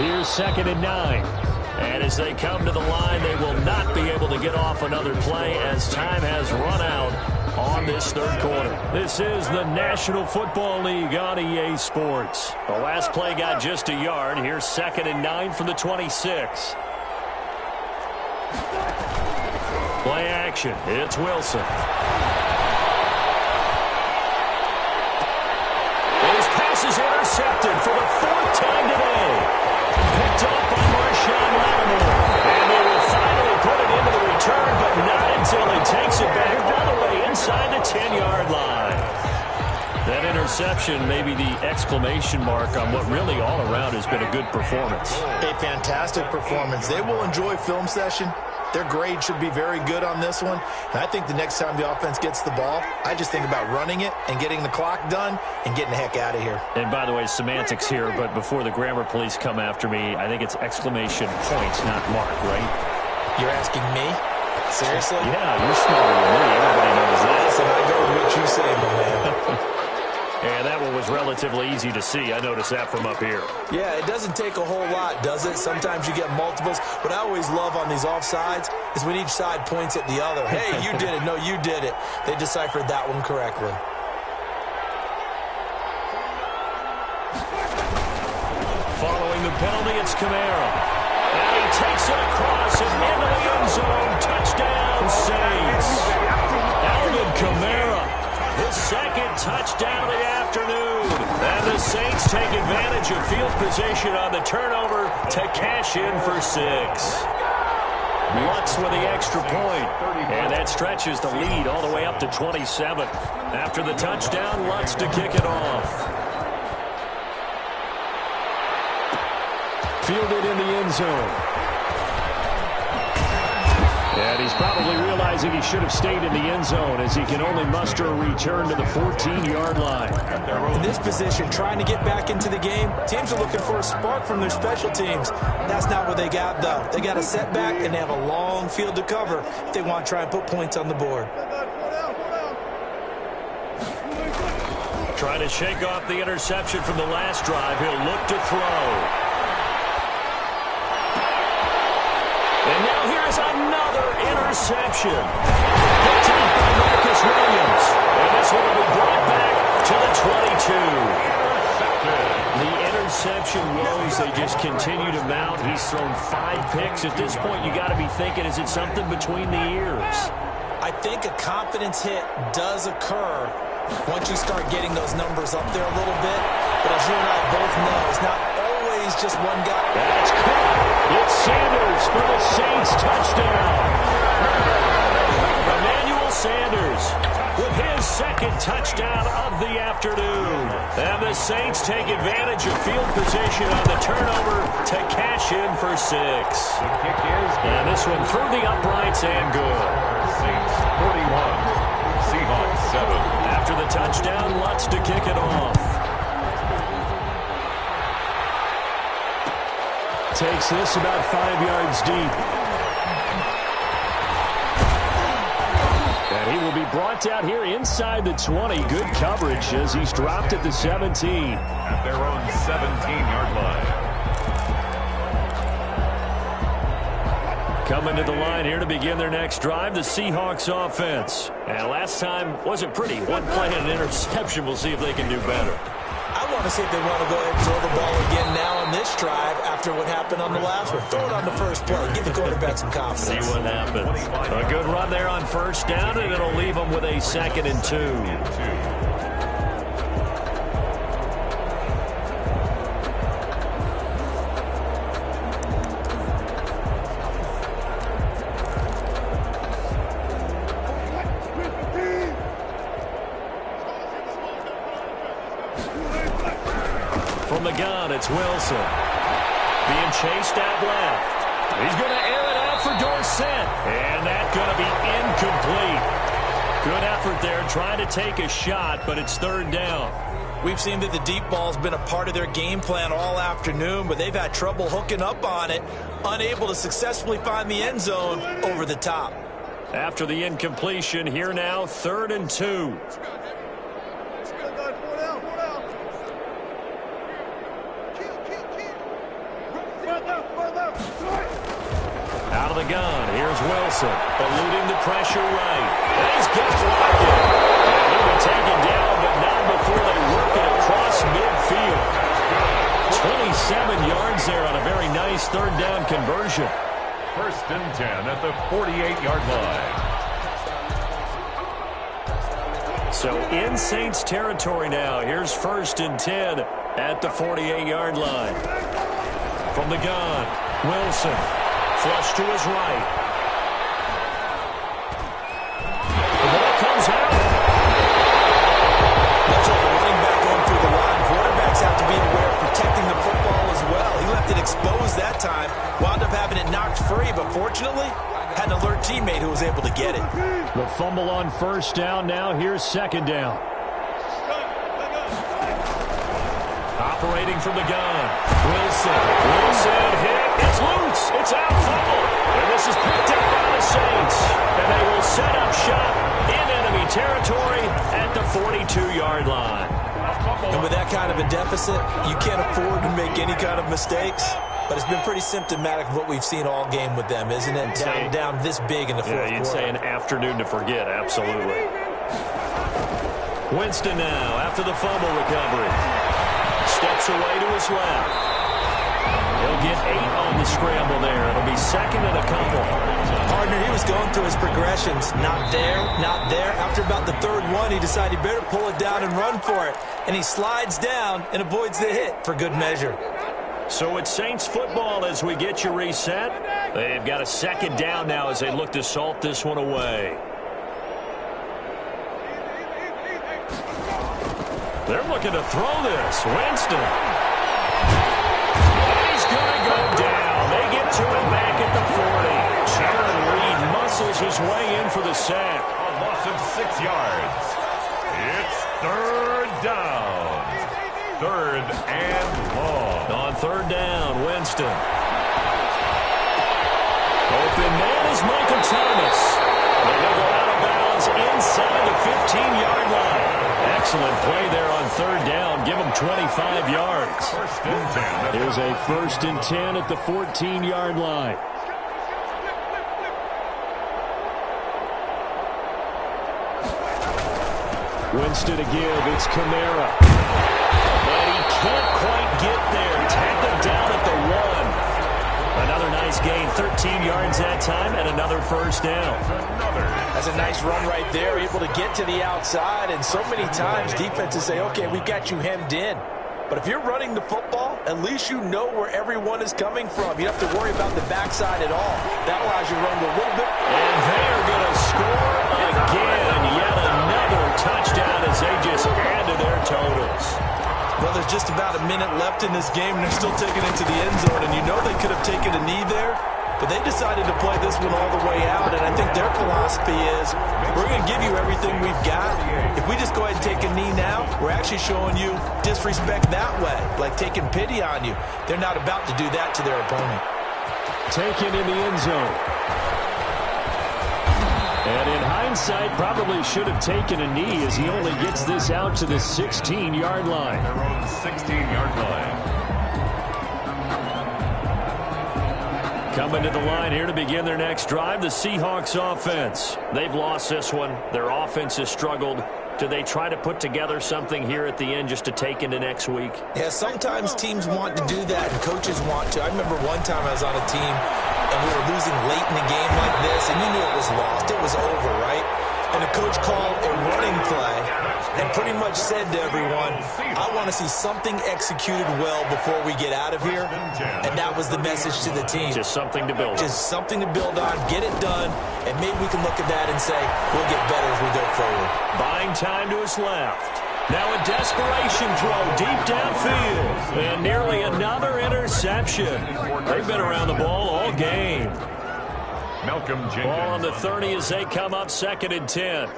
Here's 2nd and 9. And as they come to the line, they will not be able to get off another play as time has run out on this third quarter. This is the National Football League on EA Sports. The last play got just a yard. Here's 2nd and 9 from the 26. Play action. It's Wilson. His pass is intercepted for the 4th time today. Picked up by Marshawn Lattimore. And they will finally put it into the return, but not until he takes it back all the way inside the 10-yard line. That interception may be the exclamation mark on what really all around has been a good performance. A fantastic performance. They will enjoy film session. Their grade should be very good on this one. And I think the next time the offense gets the ball, I just think about running it and getting the clock done and getting the heck out of here. And by the way, semantics here, but before the grammar police come after me, I think it's exclamation point, not mark, right? You're asking me? Seriously? Yeah, you're smarter than me. Everybody knows that. Listen, I go with what you say, my man. And that one was relatively easy to see. I noticed that from up here. Yeah, it doesn't take a whole lot, does it? Sometimes you get multiples. What I always love on these offsides is when each side points at the other. Hey, you did it. No, you did it. They deciphered that one correctly. Following the penalty, it's Kamara. And he takes it across and into the end zone. Touchdown, Saints. Alvin Kamara. His 2nd touchdown of the afternoon. And the Saints take advantage of field position on the turnover to cash in for 6. Lutz with the extra point. And that stretches the lead all the way up to 27. After the touchdown, Lutz to kick it off. Fielded in the end zone. And he's probably realizing he should have stayed in the end zone as he can only muster a return to the 14-yard line. In this position, trying to get back into the game, teams are looking for a spark from their special teams. That's not what they got, though. They got a setback, and they have a long field to cover if they want to try and put points on the board. Trying to shake off the interception from the last drive. He'll look to throw. And now here's another interception. Picked up by Marcus Williams. And this one will be brought back to the 22. The interception woes, they just continue to mount. He's thrown 5 picks. At this point, you got to be thinking, is it something between the ears? I think a confidence hit does occur once you start getting those numbers up there a little bit. But as you and I both know, it's not always just one guy. That's caught. It's Sanders for the Saints touchdown. Emmanuel Sanders with his 2nd touchdown of the afternoon. And the Saints take advantage of field position on the turnover to cash in for 6. And this one through the uprights and good. Saints 41, Seahawks 7. After the touchdown, Lutz to kick it off. Takes this about 5 yards deep. And he will be brought down here inside the 20. Good coverage as he's dropped at the 17. At their own 17-yard line. Coming to the line here to begin their next drive, the Seahawks offense. And last time wasn't pretty. One play and an interception. We'll see if they can do better. I want to see if they want to go ahead and throw the ball again now on this drive after what happened on the last one. Throw it on the first play. Give the quarterback some confidence. See what happens. A good run there on 1st down, and it'll leave them with a 2nd and 2. From the gun, it's Wilson. Being chased out left. He's going to air it out for Dorsett. And that's going to be incomplete. Good effort there, trying to take a shot, but it's 3rd down. We've seen that the deep ball's been a part of their game plan all afternoon, but they've had trouble hooking up on it, unable to successfully find the end zone over the top. After the incompletion, here now, 3rd and 2. Out of the gun, here's Wilson, eluding the pressure right. And he's got Lockett. And he'll be taken down, but not before they work it across midfield. 27 yards there on a very nice third down conversion. 1st and 10 at the 48-yard line. So in Saints territory now. Here's 1st and 10 at the 48-yard line. From the gun, Wilson, flush to his right. The ball comes out. Much like a running back going through the line, quarterbacks have to be aware of protecting the football as well. He left it exposed that time, wound up having it knocked free, but fortunately, had an alert teammate who was able to get it. The fumble on 1st down now. Here's 2nd down. Operating from the gun. Wilson hit. It's loose. It's out. Fumble. And this is picked up by the Saints. And they will set up shop in enemy territory at the 42-yard line. And with that kind of a deficit, you can't afford to make any kind of mistakes. But it's been pretty symptomatic of what we've seen all game with them, isn't it? Down this big in the fourth quarter. You'd say an afternoon to forget, absolutely. Winston now after the fumble recovery. Steps away to his left. He'll get 8 on the scramble there. It'll be 2nd and a couple. Partner, he was going through his progressions. Not there, not there. After about the 3rd one, he decided he better pull it down and run for it. And he slides down and avoids the hit for good measure. So it's Saints football as we get you reset. They've got a 2nd down now as they look to salt this one away. They're looking to throw this. Winston. And he's going to go down. They get to him back at the 40. Sharon Reed muscles his way in for the sack. A loss of 6 yards. It's 3rd down. 3rd and long. On 3rd down, Winston. Open man is Michael Thomas. They're going to go out of bounds inside the 15-yard line. Excellent play there on 3rd down. Give them 25 yards. 1st and 10. Here's a 1st and 10 at the 14-yard line. Winston to give. It's Kamara. But he can't quite get there. Tackled down at the 1. Another nice gain. 13 yards that time and another 1st down. That's a nice run right there. Able to get to the outside. And so many times defenses say, okay, we got you hemmed in. But if you're running the football, at least you know where everyone is coming from. You don't have to worry about the backside at all. That allows you to run a little bit. And they're going to score again. Yet another touchdown as they just add to their totals. Well, there's just about a minute left in this game, and they're still taking it to the end zone. And you know they could have taken a knee there, but they decided to play this one all the way out. And I think their philosophy is, we're going to give you everything we've got. If we just go ahead and take a knee now, we're actually showing you disrespect that way, like taking pity on you. They're not about to do that to their opponent. Taken in the end zone. And in hindsight, probably should have taken a knee as he only gets this out to the 16-yard line. Their own 16-yard line. Coming to the line here to begin their next drive, the Seahawks offense. They've lost this one. Their offense has struggled. Do they try to put together something here at the end just to take into next week? Yeah, sometimes teams want to do that and coaches want to. I remember one time I was on a team and we were losing late in a game like this, and you knew it was lost. It was over, right? And the coach called a running play and pretty much said to everyone, I want to see something executed well before we get out of here. And that was the message to the team. Just something to build on. Just something to build on, get it done, and maybe we can look at that and say, we'll get better as we go forward. Buying time to his left. Now a desperation throw deep downfield. And nearly another interception. They've been around the ball all game. Malcolm Jenkins. Ball on the 30 as they come up 2nd and 10.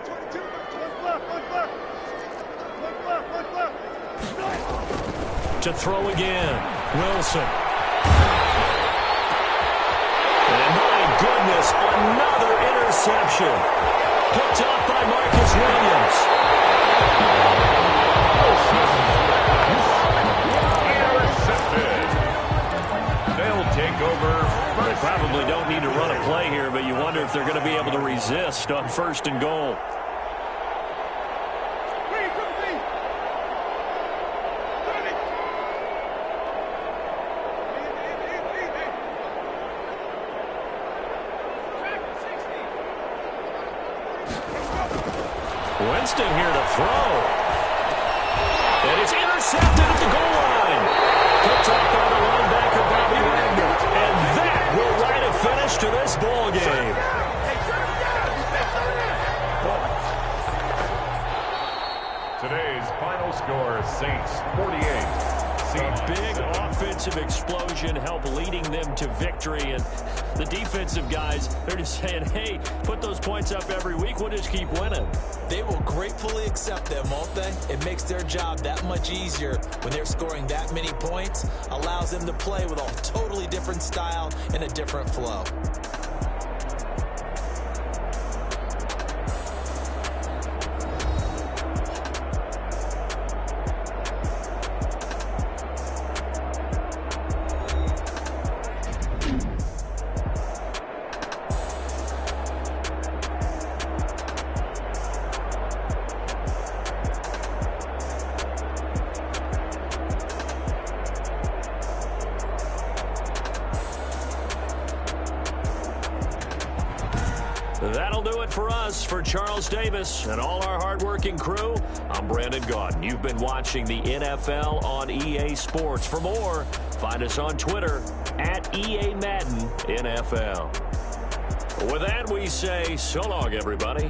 To throw again. Wilson. And my goodness, another interception. Picked up by Marcus Williams. Intercepted. They'll take over. They probably don't need to run a play on 1st and goal. Winston here to throw. And it's intercepted at the goal line. Picked up by the linebacker, Bobby Wagner. And that will write a finish to this ball game. Today's final score, Saints 48. A big offensive explosion helped leading them to victory. And the defensive guys, they're just saying, hey, put those points up every week. We'll just keep winning. They will gratefully accept them, won't they? It makes their job that much easier when they're scoring that many points. Allows them to play with a totally different style and a different flow. That'll do it for us. For Charles Davis and all our hardworking crew, I'm Brandon Gaudin. You've been watching the NFL on EA Sports. For more, find us on Twitter at EA Madden NFL. With that, we say so long, everybody.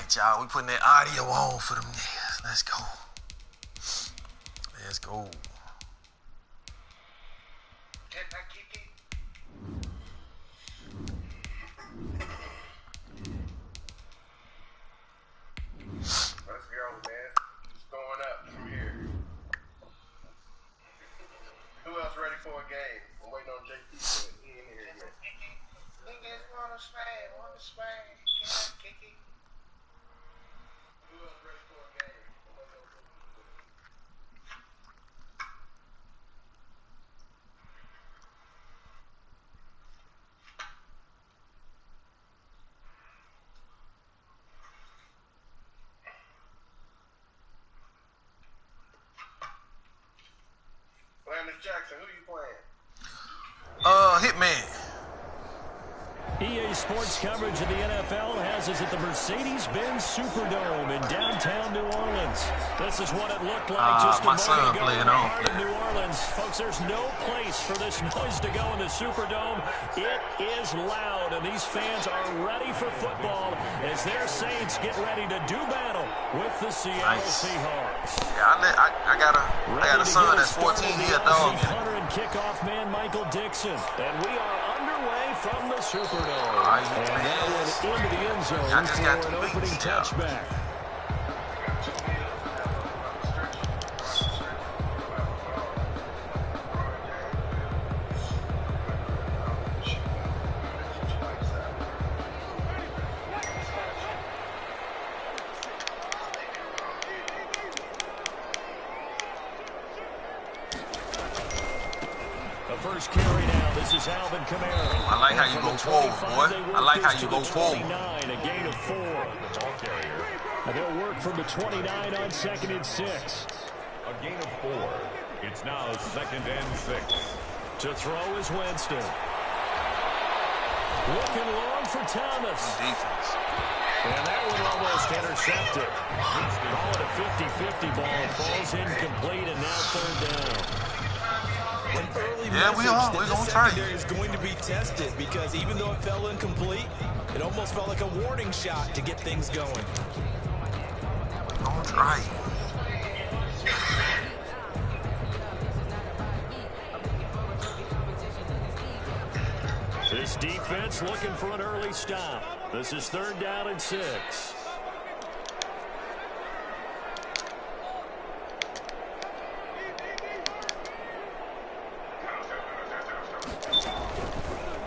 right, y'all. We putting that audio on for them niggas. Let's go. Let's go. Let's go, man. It's going up from here. Who else ready for a game? I'm waiting on JP, but he ain't here yet. Niggas wanna swag. Can I kick it? Who else ready for a game? I'm waiting on JP. Landis Jackson, who you playing? Hitman. EA Sports coverage of the NFL has us at the Mercedes-Benz Superdome in downtown New Orleans. This is what it looked like just a moment ago in the heart of New Orleans. Folks, there's no place for this noise to go in the Superdome. It is loud, and these fans are ready for football as their Saints get ready to do battle with the Seattle Seahawks. Yeah, I got a son that's 14 years old. Punter and kickoff man Michael Dixon, and we are underway from the Superdome. And that one into the end zone for an opening touchback. First carry now. This is Alvin Kamara. I like how you go forward, boy. I like how you go forward. A gain of 4. And they'll work from the 29 on 2nd and 6. A gain of 4. It's now 2nd and 6. To throw is Winston. Looking long for Thomas. Defense. And that one almost intercepted. Call it a 50-50 ball. It falls incomplete, and now 3rd down. An early Yeah, we are. We're going to try. Secondary is going to be tested because even though it fell incomplete, it almost felt like a warning shot to get things going. Don't try. This defense looking for an early stop. This is 3rd down and 6.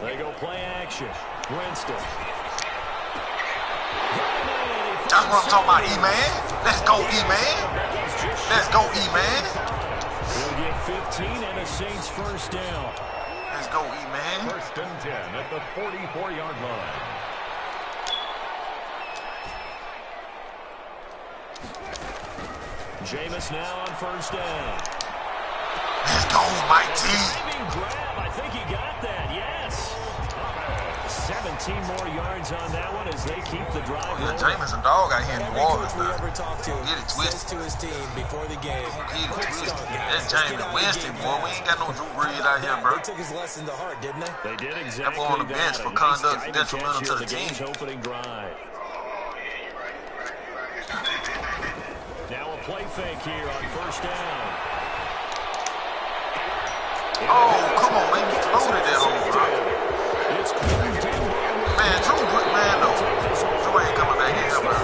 They go play action. Winston. That's what I'm talking about, E-Man. Let's go, E-Man. Let's go, E-Man. We'll get 15 and a Saints first down. Let's go, E-Man. 1st and 10 at the 44-yard line. Jameis now on 1st down. Let's go, Mike T. Grab. I think he got that. Yes. 17 more yards on that one as they keep the drive. Oh, yeah, Jameis a dog out here in New Orleans we now. ever talked to Get it twisted. says to his team before the game. Get it twisted. That's Jameis Winston, boy. We ain't got no Drew Brees out here, bro. They took his lesson to heart, didn't they? They did exactly That boy on the bench for conduct detrimental to the team. Game's opening drive. Now a play fake here on 1st down. Oh, come on, man. You loaded that hole, bro. It's Man, Drew, man, no. Drew ain't coming back here, bro.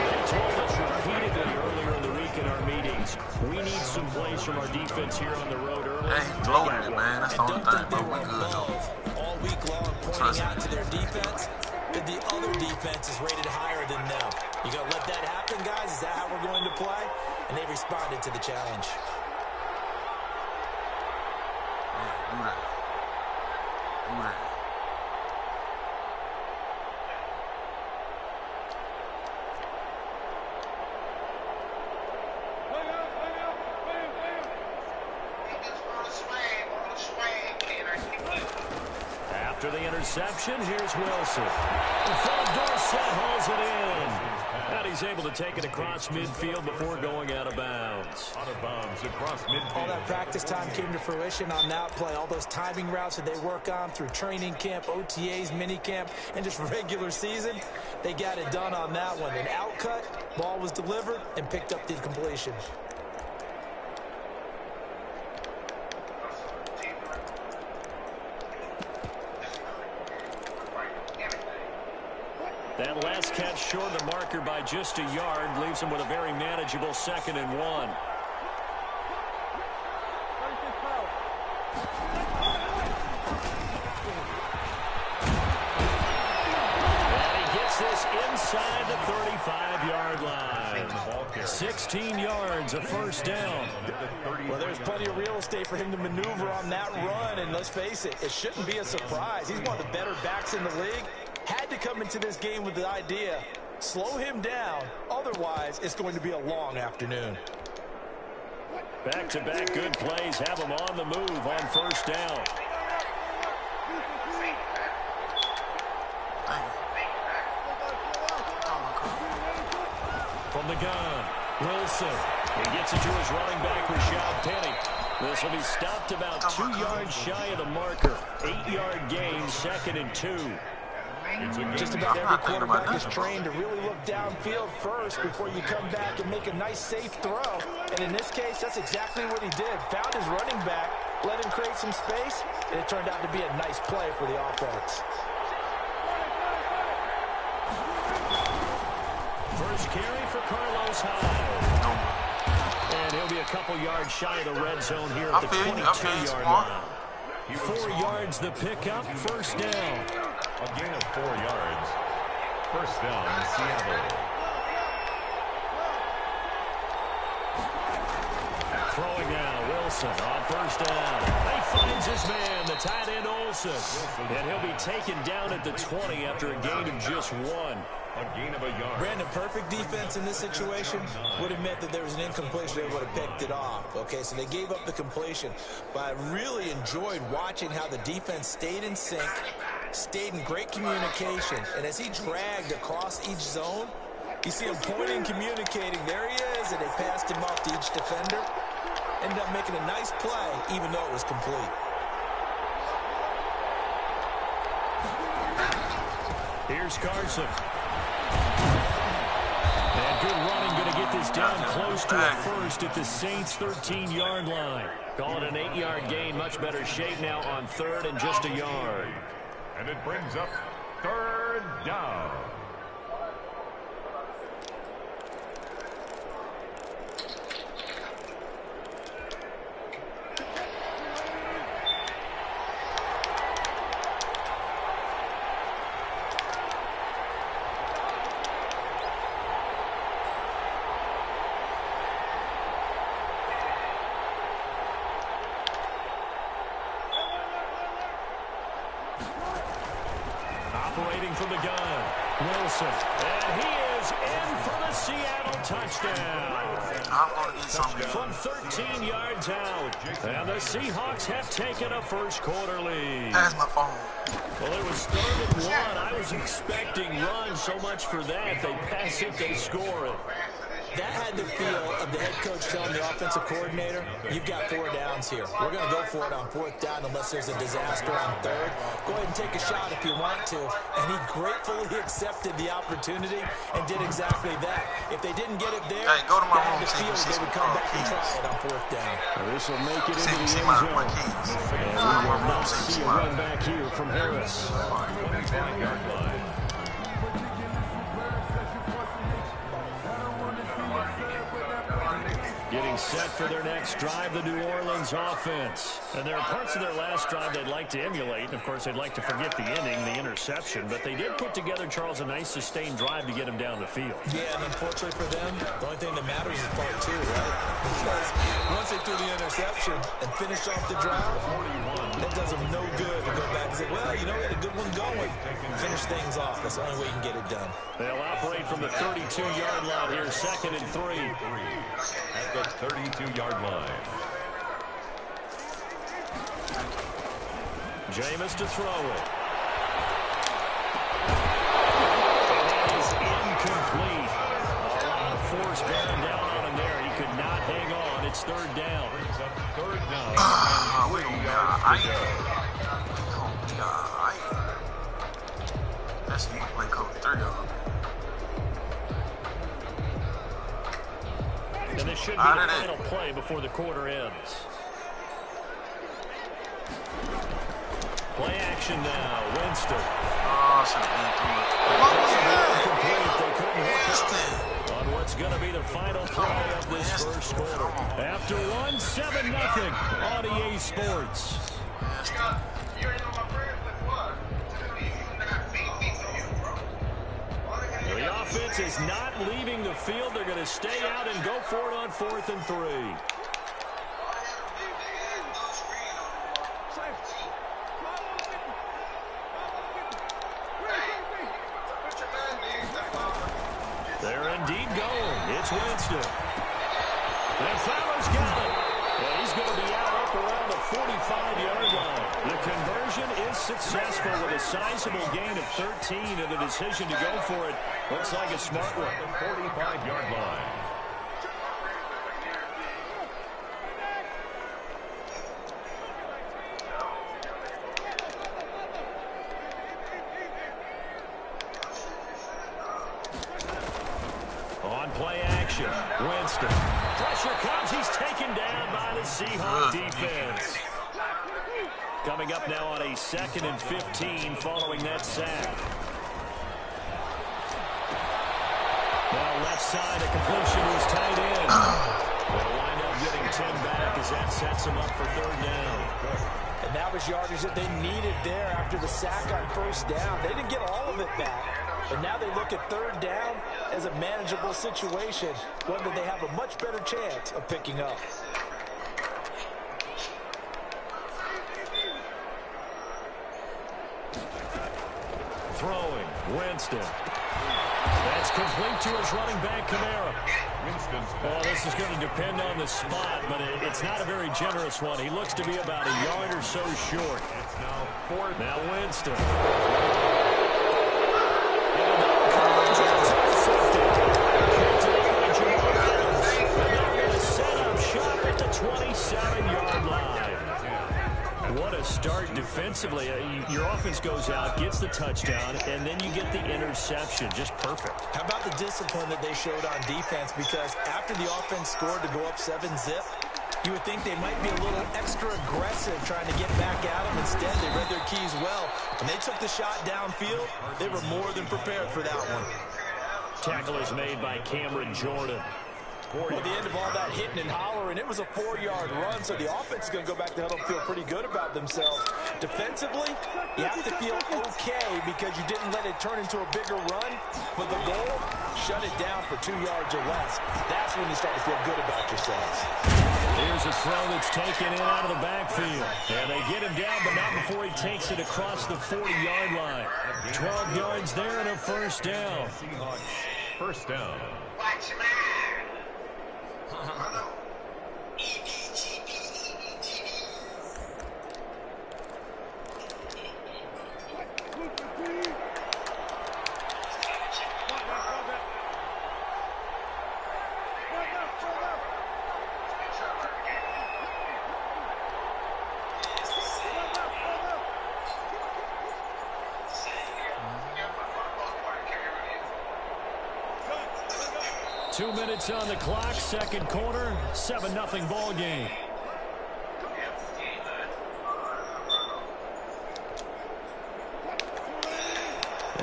They told us repeatedly earlier in the week in our meetings, we need some plays from our defense here on the road early. Yeah, he loaded it, man. That's the only thing, bro. We good, though. All week long pointing out to their defense that the other defense is rated higher than them. You gonna let that happen, guys? Is that how we're going to play? And they responded to the challenge. Do that. Do that. After the interception, here's Wilson. From Dorsett hauls it in. And he's able to take it across midfield before going out of bounds. Out of bounds across midfield. All that practice time came to fruition on that play. All those timing routes that they work on through training camp, OTAs, mini camp, and just regular season, they got it done on that one. An outcut, ball was delivered, and picked up the completion. That last catch short of the marker by just a yard leaves him with a very manageable 2nd and 1. And he gets this inside the 35-yard line. 16 yards, a first down. Well, there's plenty of real estate for him to maneuver on that run, and let's face it, it shouldn't be a surprise. He's one of the better backs in the league. Had to come into this game with the idea, slow him down, otherwise it's going to be a long afternoon. Back-to-back good plays have him on the move on first down. From the gun, Wilson. He gets it to his running back, Rashad Penny. This will be stopped about 2 yards shy of the marker. 8-yard gain, 2nd and 2. Just about every quarterback is trained to really look downfield first before you come back and make a nice, safe throw. And in this case, that's exactly what he did. Found his running back, let him create some space, and it turned out to be a nice play for the offense. First carry for Carlos Hyde. And he'll be a couple yards shy of the red zone here at the 22-yard line. 4 yards the pickup, first down. A gain of 4 yards. First down, Seattle. Throwing now, Wilson on first down. He finds his man, the tight end Olsen. And he'll be taken down at the 20 after a gain of just 1. A gain of a yard. Brandon, perfect defense in this situation would have meant that there was an incompletion. They would have picked it off. Okay, so they gave up the completion. But I really enjoyed watching how the defense stayed in sync, stayed in great communication. And as he dragged across each zone, you see him pointing, communicating. There he is, and they passed him off to each defender. Ended up making a nice play, even though it was complete. Here's Carson. And good running, going to get this down close to a first at the Saints' 13-yard line. Call it an 8-yard gain, much better shape now on 3rd and just a yard. And it brings up 3rd down. Operating from the gun, Wilson. And he is in for the Seattle touchdown. I'm going to need something. From 13 yards out. And the Seahawks have taken a first-quarter lead. That's my phone. Well, it was 3rd and 1. I was expecting run, so much for that. They pass it, they score it. That had the feel of the head coach telling the offensive coordinator, you've got 4 downs here. We're going to go for it on 4th down unless there's a disaster on 3rd. Go ahead and take a shot if you want to. And he gratefully accepted the opportunity and did exactly that. If they didn't get it there, Hey, go to my that room, had the see- feel see they would come back and try it on 4th down. This will make it into the See end my zone. keys. And we will not see a run back here from Harris. 25-yard line. Getting set for their next drive, the New Orleans offense. And there are parts of their last drive they'd like to emulate. And, of course, they'd like to forget the ending, the interception. But they did put together, Charles, a nice sustained drive to get him down the field. Yeah, and unfortunately for them, the only thing that matters is part 2, right? Because once they threw the interception and finished off the drive, that does them no good to go back and say, well, you know, we had a good one going. Finish things off. That's the only way you can get it done. They'll operate from the 32-yard line here, 2nd and 3. At the 32-yard line. Jameis to throw it. it's third down. Brings up third down. We gonna That's you play coach 3 of them. And this should be the final play before the quarter ends. Play action now. Winston. Oh, so what was that? On what's going to be the final play of this first quarter. After 1, 7-0 on EA Sports. You ain't know my friends with what? The offense is not leaving the field. They're going to stay out and go for it on 4th and 3. They're indeed going. It's Winston. And Fowler's got it. And he's going to be out up around the 45-yard line. The conversion is successful with a sizable gain of 13, and the decision to go for it looks like a smart one. 45-yard line. On play action, Winston. Pressure comes. He's taken down by the Seahawks defense. Coming up now on a 2nd and 15 following that sack. Now left side, a completion was tight end. They'll wind up getting 10 back as that sets them up for third down. And that was yardage that they needed there after the sack on first down. They didn't get all of it back. But now they look at third down as a manageable situation, one that they have a much better chance of picking up. Throwing, Winston. That's complete to his running back, Kamara. Well, this is going to depend on the spot, but it's not a very generous one. He looks to be about a yard or so short. It's now 4th. Now Winston. Set up shop at the 27-yard line. What a start defensively. Your offense goes out, gets the touchdown, and then you get the interception. Just perfect. How about the discipline that they showed on defense? Because after the offense scored to go up 7-zip, you would think they might be a little extra aggressive trying to get back at them. Instead, they read their keys well. When they took the shot downfield, they were more than prepared for that one. Tackle is made by Cameron Jordan. Well, at the end of all that hitting and hollering, it was a 4-yard run, so the offense is going to go back to huddle and feel pretty good about themselves. Defensively, you have to feel okay because you didn't let it turn into a bigger run, but the goal, shut it down for 2 yards or less. That's when you start to feel good about yourselves. Here's a throw that's taken in out of the backfield. And they get him down, but not before he takes it across the 40-yard line. 12 yards there and a first down. Seahawks, first down. Watch your man. I know. 2 minutes on the clock, second quarter, 7-0 ball game.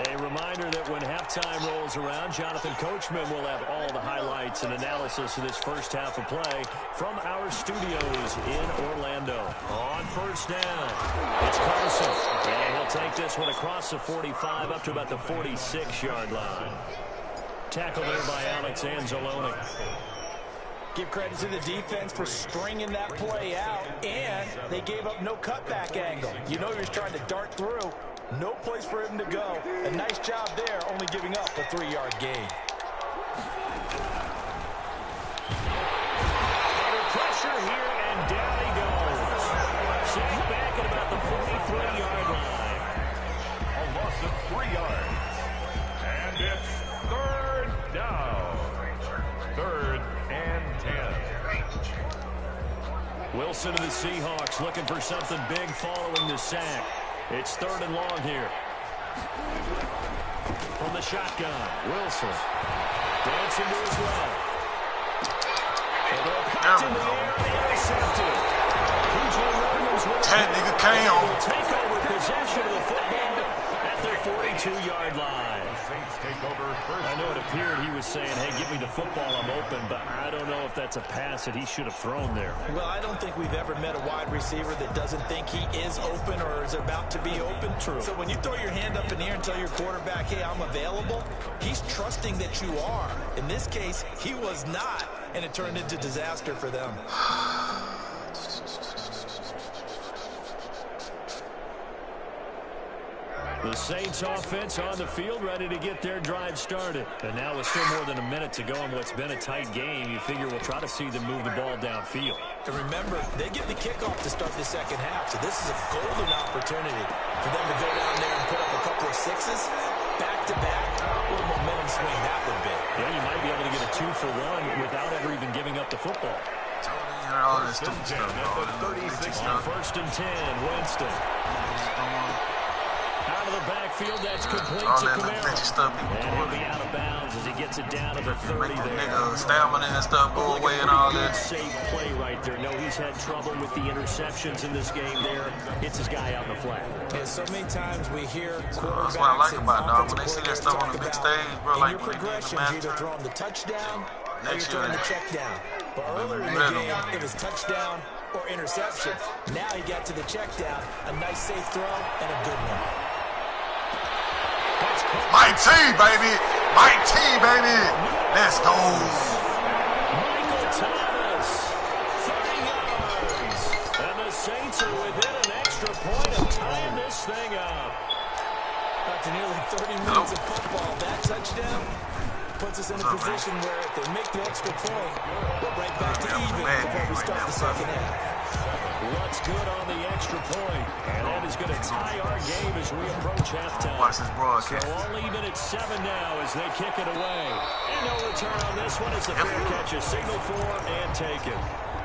A reminder that when halftime rolls around, Jonathan Coachman will have all the highlights and analysis of this first half of play from our studios in Orlando. On first down, it's Carson. And he'll take this one across the 45 up to about the 46-yard line. Tackle there by Alex Anzalone. Give credit to the defense for stringing that play out, and they gave up no cutback angle. You know he was trying to dart through. No place for him to go. A nice job there, only giving up a 3-yard gain. Under pressure here, and down he goes. Sitting back at about the 43-yard line. A loss of 3 yards. And it's third down. 3rd and 10. Wilson of the Seahawks looking for something big following the sack. It's 3rd and long here. From the shotgun, Wilson dancing to his left. And they'll put in the air and intercepted. That nigga came. Will take over possession of the football at their 42-yard line. I know it appeared he was saying, hey, give me the football, I'm open, but I don't know if that's a pass that he should have thrown there. Well, I don't think we've ever met a wide receiver that doesn't think he is open or is about to be open. True. So when you throw your hand up in the air and tell your quarterback, hey, I'm available, he's trusting that you are. In this case, he was not, and it turned into disaster for them. The Saints offense on the field, ready to get their drive started. And now with still more than a minute to go in what's been a tight game, you figure we'll try to see them move the ball downfield. And remember, they get the kickoff to start the second half, so this is a golden opportunity for them to go down there and put up a couple of sixes, back-to-back. What a momentum swing that would be. Yeah, you might be able to get a 2-for-1 without ever even giving up the football. All this stupid stuff, On 1st and 10, Winston. Out of the backfield, that's complete all to that little Kamara. bitchy stuff people And do. he'll be out of bounds as he gets it down to the 30 Make the there. nigga stamina and stuff go Like away a and all pretty that. good safe play right there. No, he's had trouble with the interceptions in this game there. It's his guy out in the flat. And so many times we hear That's what I like quarterbacks about and dog. When they offensive see that stuff on the coordinators big talk stage, bro, about like in your when they get progression, the you're either matchup. throwing the touchdown or Next you're throwing year, the check down. But earlier in the game, it was touchdown or interception. Now he got to the check down, a nice safe throw, and a good one. My team, baby! My team, baby! Let's go! Michael Thomas, 30 yards. And the Saints are within an extra point of tying this thing up. After nearly 30 minutes of football, that touchdown puts us in a position where if they make the extra point, we're right back to even before we start the second half. What's good on the extra point? And that is going to tie our game as we approach halftime. Watch this So broadcast. all even at 7 now as they kick it away. And no return on this one as the fair catch is signaled for and taken.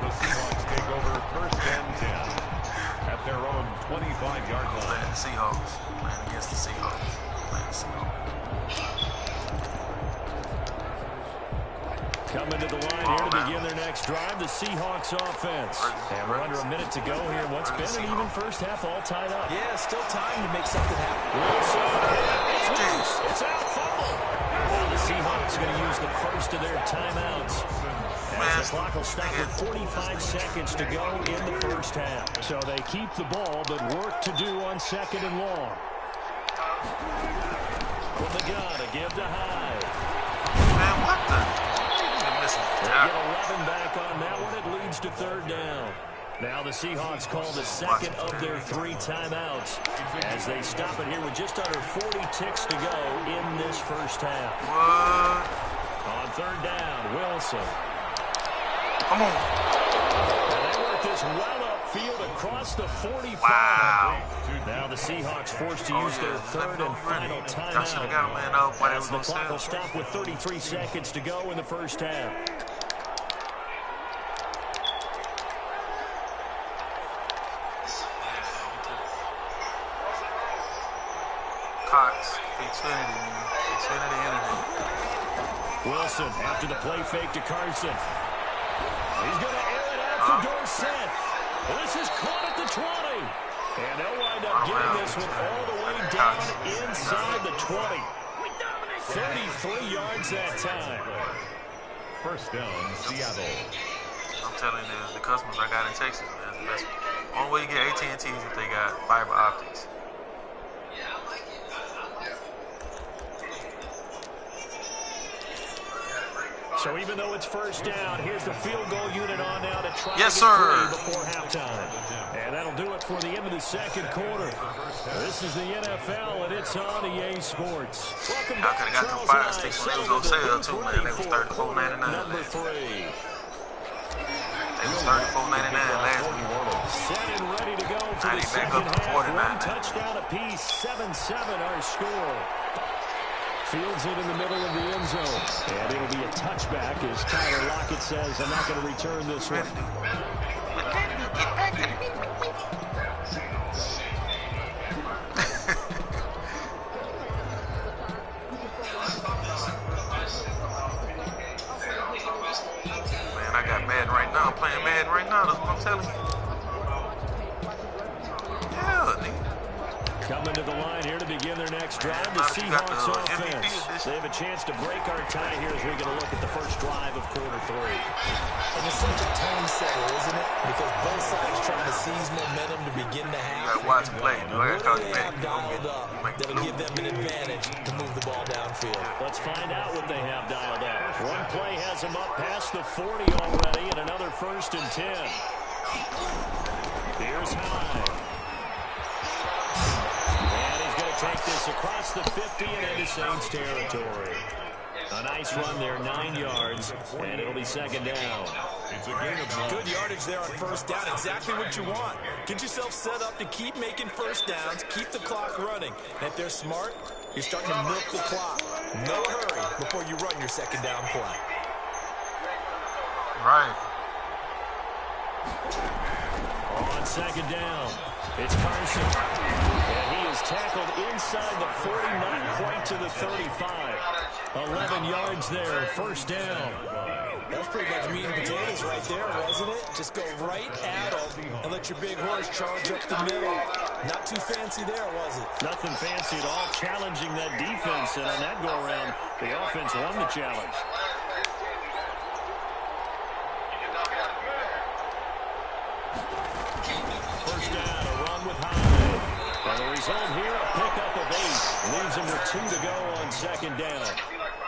The Seahawks take over 1st and 10 at their own 25-yard line. Playing the Seahawks. Playing against the Seahawks. Playing the Seahawks. Coming to the line here to begin their next drive, the Seahawks offense. And we're under a minute to go here. What's been an even first half all tied up. Yeah, still time to make something happen. Wilson, it's loose. It's out, fumble. Now the Seahawks going to use the first of their timeouts. As the clock will stop with 45 seconds to go in the first half. So they keep the ball, but work to do on 2nd and long. From the gun, a give to Hyde. Man, what the? They get 11 back on that one. It leads to 3rd down. Now the Seahawks call the second of their 3 timeouts as they stop it here with just under 40 ticks to go in this first half. What? On 3rd down, Wilson. Come on. And they work this well upfield across the 45. Wow. Now the Seahawks forced to use their 3rd and final I should have got timeout. him man up while they As was the on clock will sale. stop with 33 seconds to go in the first half. Cox. Xfinity, man. Xfinity Internet. Wilson after the play fake to Carson. He's going to air it out for Dorsett. And this is caught at the 20. And they'll wind up getting this one all the way down inside the 20. 33 yards that time. 1st down, Seattle. I'm telling you, the customers I got in Texas, man, the best. Only way you get AT&T is if they got fiber optics. So even though it's 1st down, here's the field goal unit on now to try Yes, to get sir. 3 before halftime. And that'll do it for the end of the 2nd quarter. This is the NFL, and it's on EA Sports. Welcome Y'all back, coulda got them Charles fire and I sticks when they was settled on into sale, booth too, man. ready They was for $34.99 number last 3. They was $34.99 last week. Set and ready to go for Now the they back second up to half. 49 One now. touchdown apiece, 7-7 our score. Fields it in the middle of the end zone. And it'll be a touchback as Tyler Lockett says, I'm not going to return this one. But then you get Coming to the line here to begin their next drive, the Seahawks offense. They have a chance to break our tie here as we get a look at the first drive of quarter 3. And it's such a tone setter, isn't it? Because both sides trying to seize momentum to begin the half. You got to watch play. What do they have dialed up that'll give them an advantage to move the ball downfield? Let's find out what they have dialed up. One play has them up past the 40 already, and another 1st and 10. Here's High. Take this across the 50 and into Saints territory. A nice run there, 9 yards, and it'll be 2nd down. It's a gain of 9. Good yardage there on 1st down. Exactly what you want. Get yourself set up to keep making 1st downs, keep the clock running. And if they're smart, you're starting to milk the clock. No hurry before you run your 2nd down play. Right. On 2nd down, it's Carson. And he is tackled inside the 40, not quite to the 35. 11 yards there, 1st down. That's pretty much meat and potatoes right there, wasn't it? Just go right at him and let your big horse charge up the middle. Not too fancy there, was it? Nothing fancy at all, challenging that defense. And on that go-around, the offense won the challenge. First down, a run with High. And the result here, a pickup of 8. Leaves him with 2 to go on 2nd down.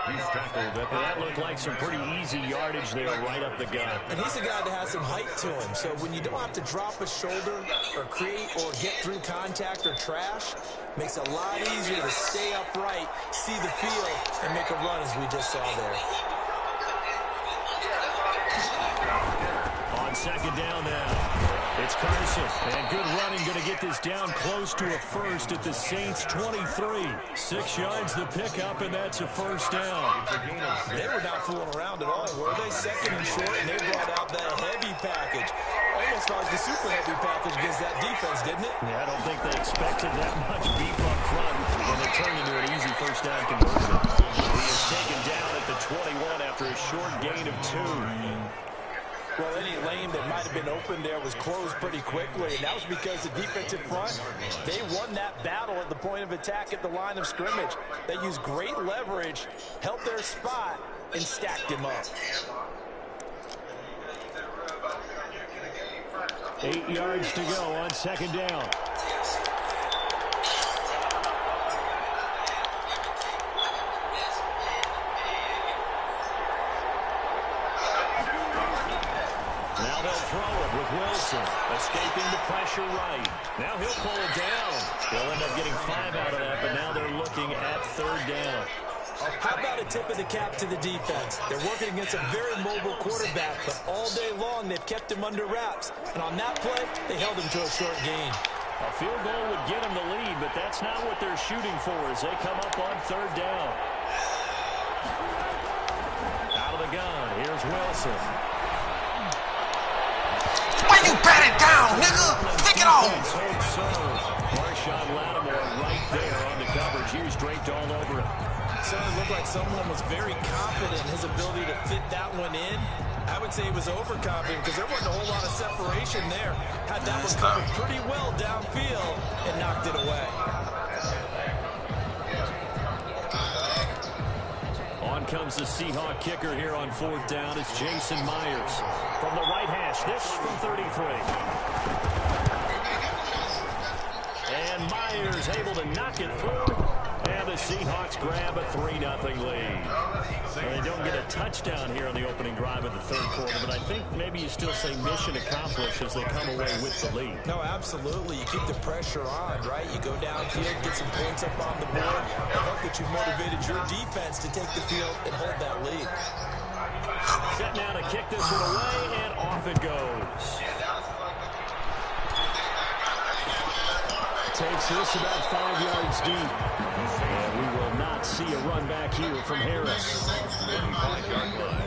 He's tackled at the That looked like some pretty easy yardage there right up the gut. And he's a guy that has some height to him. So when you don't have to drop a shoulder or create or get through contact or trash, makes it a lot easier to stay upright, see the field, and make a run as we just saw there. On 2nd down now. It's Carson, and good running, going to get this down close to a 1st at the Saints 23. 6 yards the pickup, and that's a 1st down. They were not fooling around at all, were they? 2nd and short, and they brought out that heavy package. Almost like the super heavy package against that defense, didn't it? Yeah, I don't think they expected that much beef up front when they turned into an easy 1st down conversion. He is taken down at the 21 after a short gain of 2. Well, any lane that might have been open there was closed pretty quickly, and that was because the defensive front, they won that battle at the point of attack at the line of scrimmage. They used great leverage, held their spot, and stacked him up. 8 yards to go on 2nd down. Now they'll throw it with Wilson, escaping the pressure right. Now he'll pull it down. They'll end up getting 5 out of that, but now they're looking at 3rd down. How about a tip of the cap to the defense? They're working against a very mobile quarterback, but all day long they've kept him under wraps. And on that play, they held him to a short gain. A field goal would get them the lead, but that's not what they're shooting for as they come up on 3rd down. Out of the gun, here's Wilson. Why you pat it down, nigga? Pick it off. Marshawn Lattimore right there on the coverage. He was draped all over him. Certainly looked like someone was very confident in his ability to fit that one in. I would say he was overconfident because there wasn't a whole lot of separation there. Had that one covered pretty well downfield and knocked it away. On comes the Seahawk kicker here on 4th down. It's Jason Myers from the right hash. This from 33. And Myers able to knock it through. And the Seahawks grab a 3-0 lead. And they don't get a touchdown here on the opening drive of the 3rd quarter, but I think maybe you still say mission accomplished as they come away with the lead. No, absolutely. You keep the pressure on, right? You go downfield, get some points up on the board. I hope that you motivated your defense to take the field and hold that lead. Set now to kick this one away, and off it goes. Takes this about 5 yards deep. And we will not see a run back here from Harris. 5-yard line.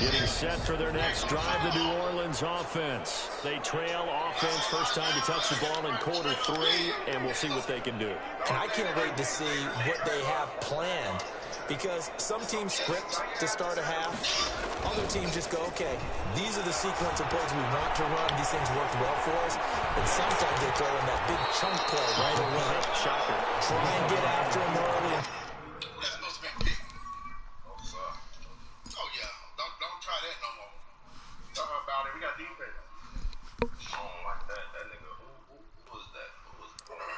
Getting set For their next drive, the New Orleans offense. They trail offense, first time to touch the ball in quarter 3, and we'll see what they can do. And I can't wait to see what they have planned, because some teams script to start a half. Other teams just go, okay, these are the sequence of plays we want to run. These things worked well for us. And sometimes they throw in that big chunk play right away. Shocker. Try and get after them early. That's supposed to be big. Oh, yeah. Don't try that no more. Talking about it. We got defense. I don't like that. That nigga. Who was that? Who was born on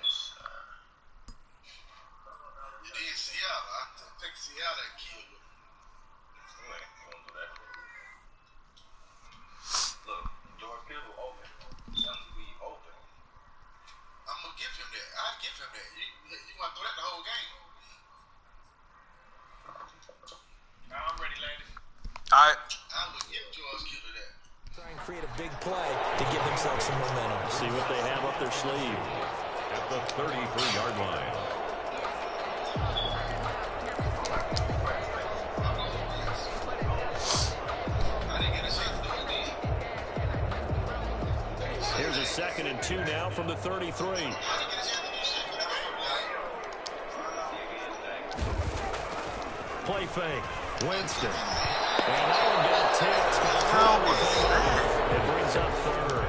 this side? You did Seattle. I think Seattle killed him. You ain't gonna do that. Look, George Kittle open. Sounds to be open. I'm gonna give him that. I give him that. You want to throw that the whole game? I'm ready, ladies. All right. I would give George Kittle that. Try and create a big play to give themselves some momentum. See what they have up their sleeve. At the 33-yard line. Here's a 2nd and 2 now from the 33. Play fake. Winston. And that one got tipped. It brings up 3rd.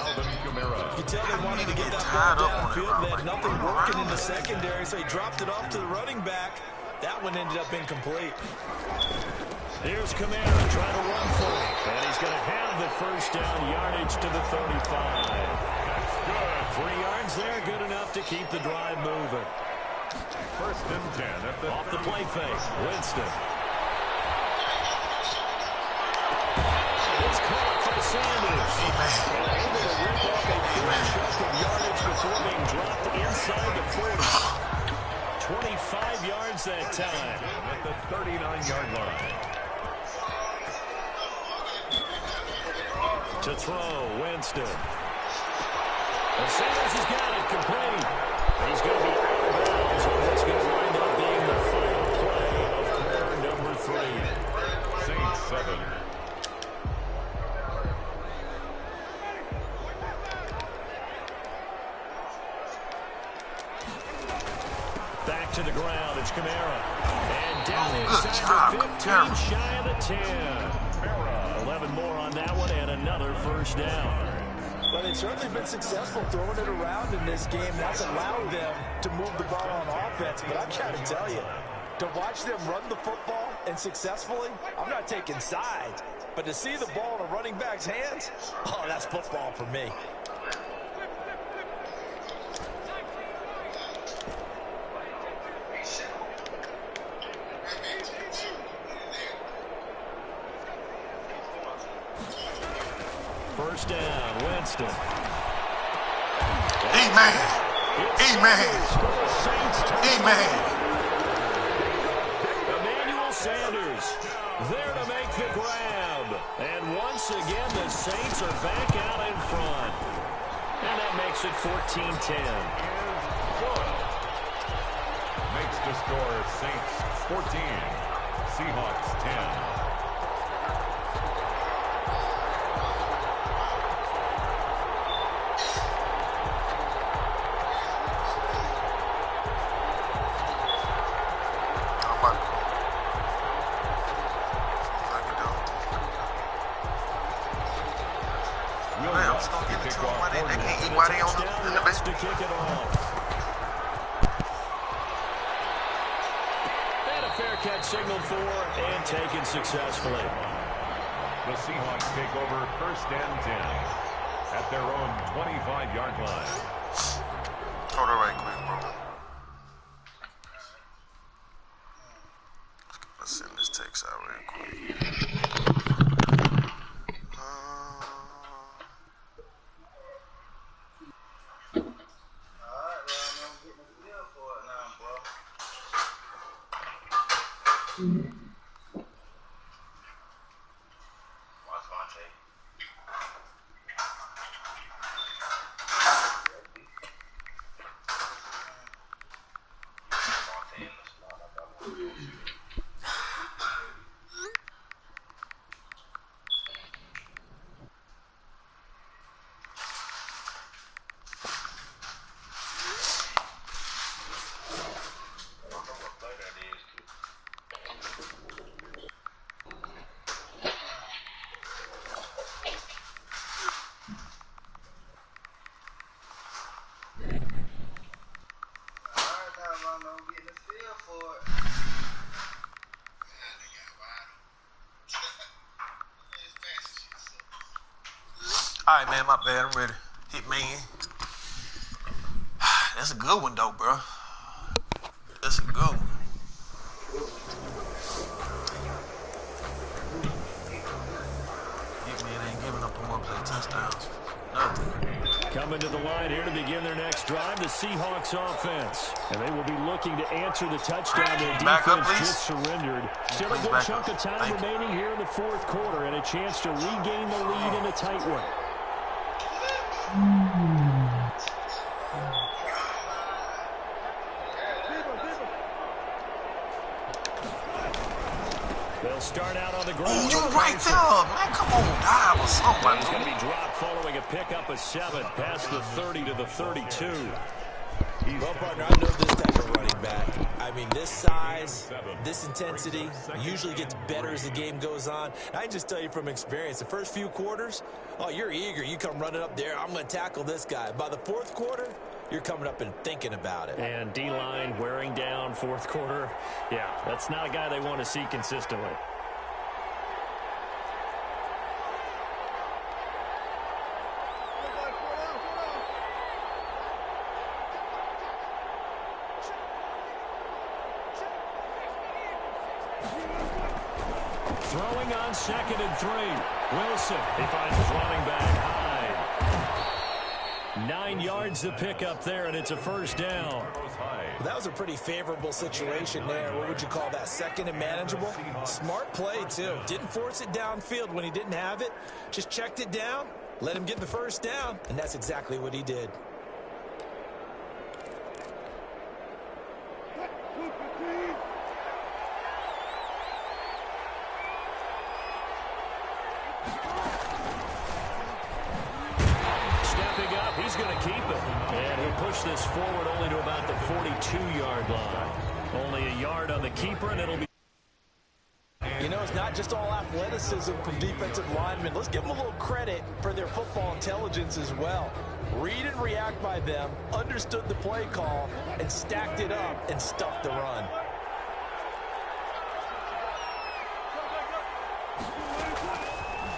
Alvin Kamara. You can tell they wanted to get that ball downfield. They had nothing working in the secondary, so he dropped it off to the running back. That one ended up incomplete. Here's Kamara trying to run for it. And he's going to have the first down yardage to the 35. That's good. 3 yards there, good enough to keep the drive moving. 1st and 10 at the Off the play fake, Winston. It's caught by Sanders. And able to rip off a good chunk of yardage before being dropped inside the 40. 25 yards that time. at the 39-yard line. To throw, Winston. And Sanders has got it complete. He's going to be out of bounds, and it's going to wind up being the final play of quarter number 3. Saints 7. Back to the ground, it's Kamara. And down inside job, the 15, Kamara. shy of the 10. 11 more on that one, and another first down. Well, they've certainly been successful throwing it around in this game. That's allowed them to move the ball on offense. But I've got to tell you, to watch them run the football and successfully, I'm not taking sides. But to see the ball in a running back's hands, oh, that's football for me. First down, Winston. Amen. Amen. Amen. Emmanuel Sanders there to make the grab. And once again, the Saints are back out in front. And that makes it 14-10. Makes the score Saints 14, Seahawks 10. To kick it off. And a fair catch signaled for and taken successfully. The Seahawks take over 1st and 10 at their own 25-yard line. Hold it right quick, bro. Let's send this text out real quick. All right, man, my bad. I'm ready. Hit me. That's a good one, though, bro. That's a good one. Hit man ain't giving up on one-play touchdowns. Nothing. Coming to the line here to begin their next drive, the Seahawks offense. And they will be looking to answer the touchdown their defense just surrendered. Still a good chunk of time remaining here in the fourth quarter and a chance to regain the lead in a tight one. They'll start out on the ground. Oh, you're right there, man. Come on, dive or something. He's going to be dropped following a pickup of 7 past the 30 to the 32. Well, partner, I know this type of running back. I mean, this size, this intensity usually gets better as the game goes on. I can just tell you from experience, the first few quarters, oh, you're eager. You come running up there, I'm going to tackle this guy. By the fourth quarter, you're coming up and thinking about it. And D-line wearing down fourth quarter. Yeah, that's not a guy they want to see consistently. Throwing on 2nd and 3. Wilson, he finds his running back Hyde. 9 yards to pick up there, and it's a first down. Well, that was a pretty favorable situation there. What would you call that? 2nd and manageable? Smart play, too. Didn't force it downfield when he didn't have it. Just checked it down, let him get the first down, and that's exactly what he did. He's going to keep it. And he'll push this forward only to about the 42-yard line. Only a yard on the keeper, and it'll be... You know, it's not just all athleticism from defensive linemen. Let's give them a little credit for their football intelligence as well. Read and react by them, understood the play call, and stacked it up and stuffed the run.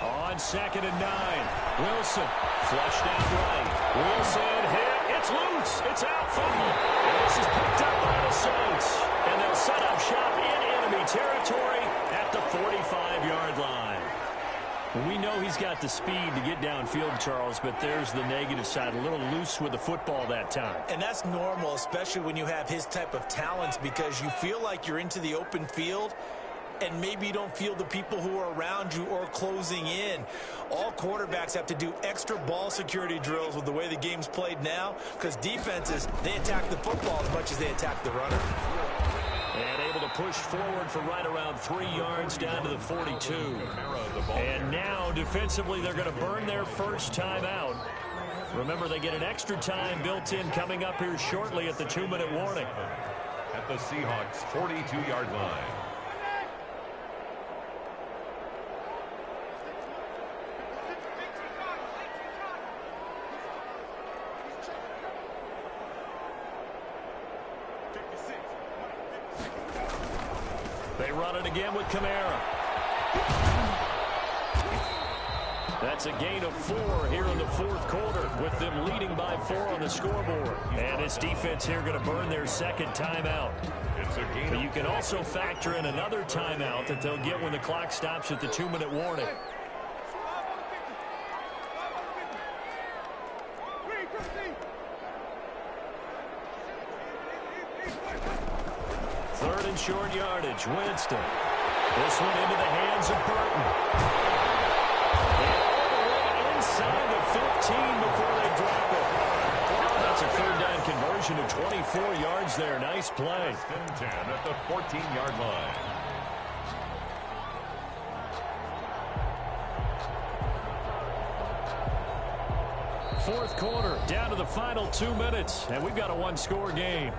On 2nd and 9, Wilson flushed out right. Wilson hit. It's loose. It's out fumble. And this is picked up by the Saints. And they'll set up shop in enemy territory at the 45-yard line. We know he's got the speed to get downfield, Charles, but there's the negative side. A little loose with the football that time. And that's normal, especially when you have his type of talents, because you feel like you're into the open field and maybe you don't feel the people who are around you or closing in. All quarterbacks have to do extra ball security drills with the way the game's played now, because defenses, they attack the football as much as they attack the runner. And able to push forward for right around 3 yards down to the 42. And now, defensively, they're going to burn their first time out. Remember, they get an extra time built in coming up here shortly at the 2-minute warning. At the Seahawks' 42-yard line. They run it again with Kamara. That's a gain of 4 here in the fourth quarter, with them leading by 4 on the scoreboard. And this defense here going to burn their second timeout. But you can also factor in another timeout that they'll get when the clock stops at the 2-minute warning. Third and short yardage, Winston. This one into the hands of Burton. And all the way inside the 15 before they drop it. That's a third down conversion of 24 yards there. Nice play. 10 at the 14-yard line. Fourth quarter, down to the final 2 minutes, and we've got a one-score game.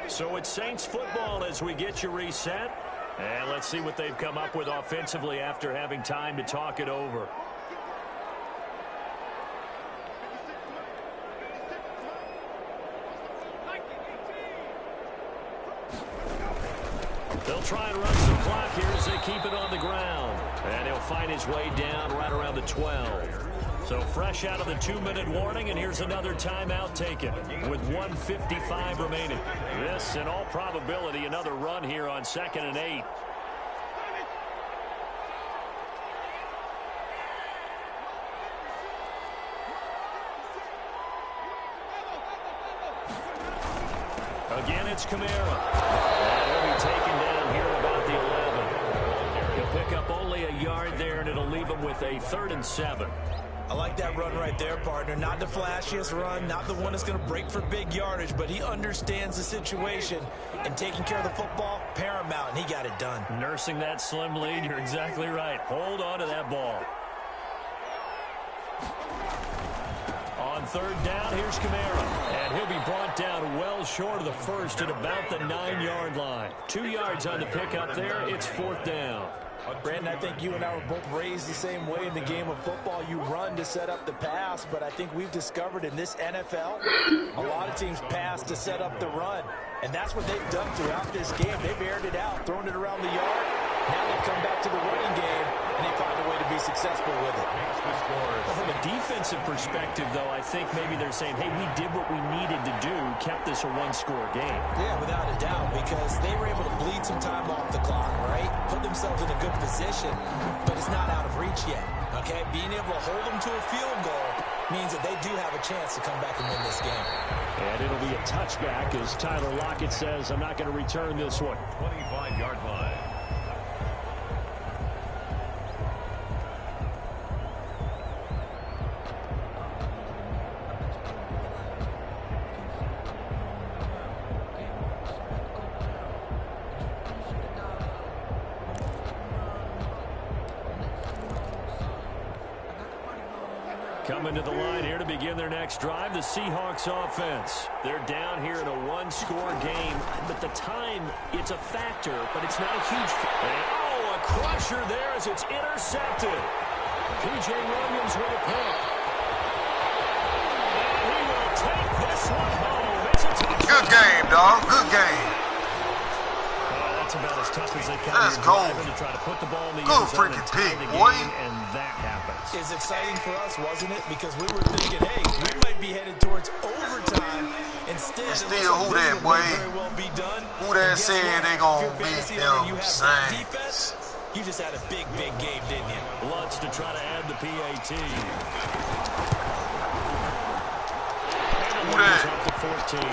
So it's Saints football as we get you reset. And let's see what they've come up with offensively after having time to talk it over. They'll try and run some clock here as they keep it on the ground. And he'll find his way down right around the 12. So fresh out of the 2-minute warning, and here's another timeout taken with 1:55 remaining. This, in all probability, another run here on 2nd and 8. Again, it's Kamara. And he'll be taken down here about the 11. He'll pick up only a yard there, and it'll leave him with a 3rd and 7. I like that run right there, partner. Not the flashiest run, not the one that's going to break for big yardage, but he understands the situation, and taking care of the football, paramount, and he got it done. Nursing that slim lead, you're exactly right. Hold on to that ball. On 3rd down, here's Kamara, and he'll be brought down well short of the first at about the 9-yard line. 2 yards on the pickup there. It's 4th down. Brandon, I think you and I were both raised the same way in the game of football. You run to set up the pass, but I think we've discovered in this NFL, a lot of teams pass to set up the run. And that's what they've done throughout this game. They've aired it out, thrown it around the yard. Now they come back to the running game, and they find a way to be successful with it. Well, from a defensive perspective, though, I think maybe they're saying, hey, we did what we needed to do, kept this a 1-score game. Yeah, without a doubt, because they were able to bleed some time off the clock, right? Put themselves in a good position, but it's not out of reach yet, okay? Being able to hold them to a field goal means that they do have a chance to come back and win this game. And it'll be a touchback as Tyler Lockett says, I'm not going to return this one. 25-yard line. Coming to the line here to begin their next drive, the Seahawks offense. They're down here in a 1-score game, but the time, it's a factor, but it's not a huge factor. Oh, a crusher there as it's intercepted. P.J. Williams with a pick. And he will take this one home. It's a touchdown. Good game, dog. Good game. That's about as tough as they come Let's here go. driving to try to put the ball in the Good end zone and freaking tie pick, the boy. game, and that happens. It's exciting for us, wasn't it? Because we were thinking, hey, we might be headed towards overtime. Instead, Who that, boy? very well be done. Who that And guess said what? they If gonna you're beat fantasy owner, them you have that Saints? defense, you just had a big, big game, didn't you? Lutz to try to add the PAT. Who that? Up to 14.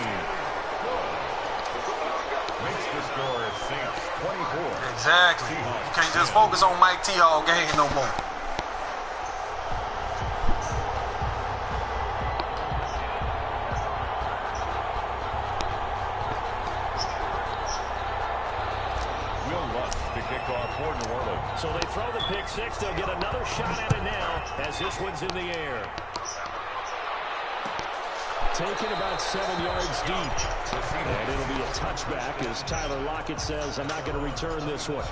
Makes the score Saints 24. Exactly. You can't just focus on Mike T all game no more. Will Lutz to kick off for New Orleans. So they throw the pick six. They'll get another shot at it now as this one's in the air. Taken about 7 yards deep. And it'll be a touchback as Tyler Lockett says, I'm not going to return this one.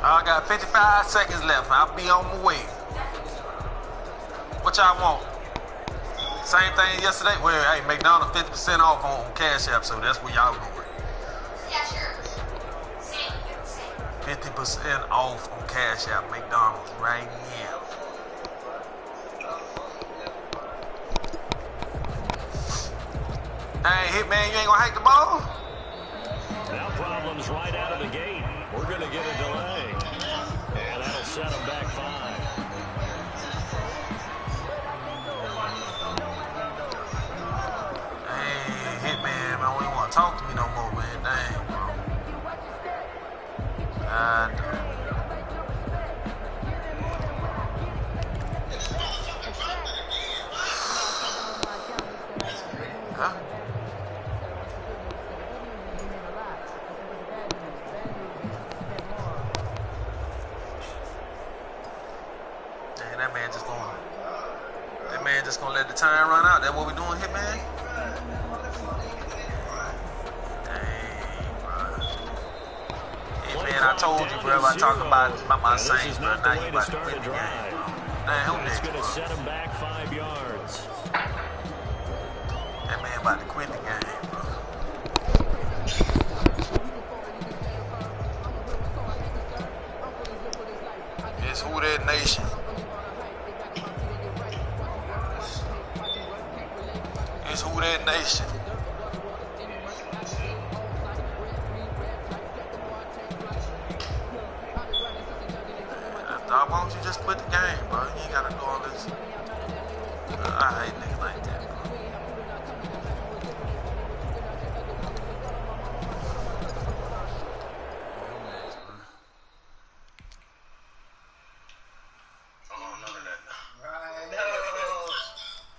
I got 55 seconds left. I'll be on my way. What y'all want? Same thing yesterday? Well, hey, McDonald's 50% off on Cash App, so that's where y'all going. Yeah, sure. 50% off on Cash App, McDonald's right now. Hey, Hitman, you ain't gonna hike the ball? Now problems right out of the gate. We're going to get a delay. And that'll set them back 5. Hey, Hitman, man, don't even want to talk to me no more, man. Dang, bro. God damn. Huh? Dang, that man just gonna let the time run out. That what we doing here, man? Dang, bro. Man, I told you, bro, I talked about my Saints, bro. Now you about to quit the game, bro. Man, who next, It's going bro? to set him back 5 yards. That man about to quit the game, bro. It's who that nation. It's who that nation. Dog, why don't you just quit the game, bro? You ain't gotta do all this.